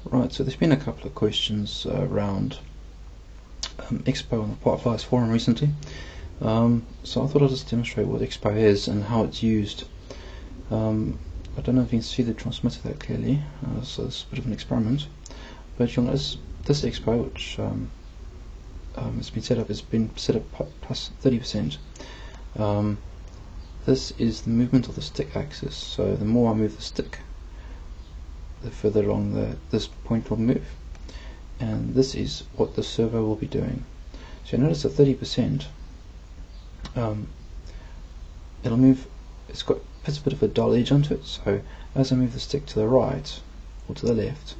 Right, so there's been a couple of questions around expo on the Parkflyers forum recently. So I thought I'd just demonstrate what expo is and how it's used. I don't know if you can see the transmitter that clearly, so it's a bit of an experiment. But you'll notice this expo, which has been set up plus 30%. This is the movement of the stick axis. So the more I move the stick, the further along this point will move, and this is what the servo will be doing. So you notice at 30%, it'll move. Puts a bit of a dull edge onto it. So as I move the stick to the right or to the left,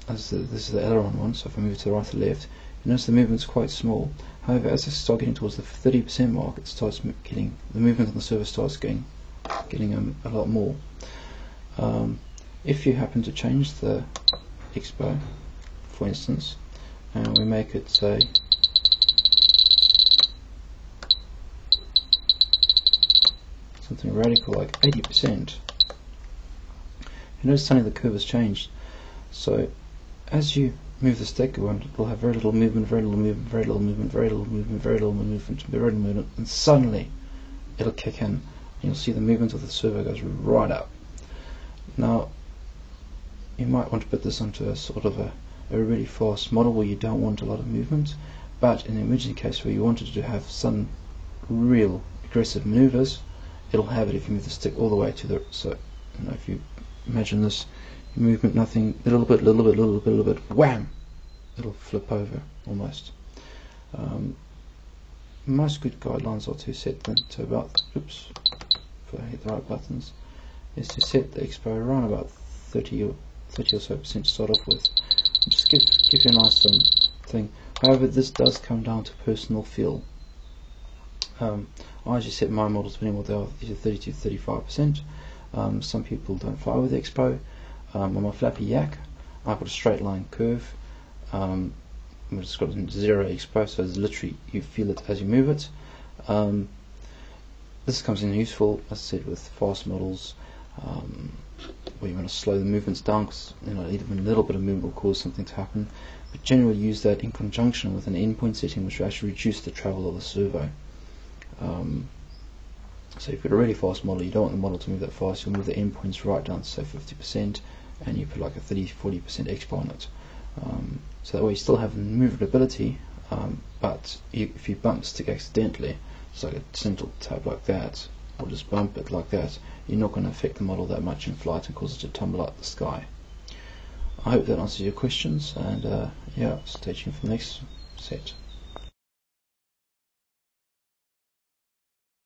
this is the aileron one. So if I move it to the right or left, you notice the movement's quite small. However, as I start getting towards the 30% mark, it starts getting the movement on the servo starts getting a lot more. If you happen to change the expo, for instance, and we make it say something radical like 80%, you notice suddenly the curve has changed. So as you move the stick, it will have very little movement, very little movement, very little movement, very little movement, very little movement, very little movement, and suddenly it'll kick in, and you'll see the movement of the servo goes right up. Now, you might want to put this onto a sort of a really fast model where you don't want a lot of movement, but in an emergency case where you wanted to have some real aggressive maneuvers, it'll have it if you move the stick all the way to the, so if you imagine this movement, nothing, a little bit, wham, it'll flip over almost. Most good guidelines are to set them to about, oops, if I hit the right buttons, is to set the expo around about 30 or so percent to start off with. Just give you a nice thing. However, this does come down to personal feel. I usually set my models depending on what they are, either 30 to 35%. Some people don't fly with the expo. On my flappy yak, I've got a straight line curve. It's got a 0 expo, so it's literally you feel it as you move it. This comes in useful, as I said, with fast models, where you want to slow the movements down, because even a little bit of movement will cause something to happen. But generally use that in conjunction with an endpoint setting, which will actually reduce the travel of the servo. So if you've got a really fast model, you don't want the model to move that fast, you'll move the endpoints right down to say 50%, and you put like a 30-40% expo on it. So that way you still have movability, but if you bump the stick accidentally, it's like a simple tab like that, or just bump it like that, you're not going to affect the model that much in flight and cause it to tumble out the sky. I hope that answers your questions, and yeah, stay tuned for the next set.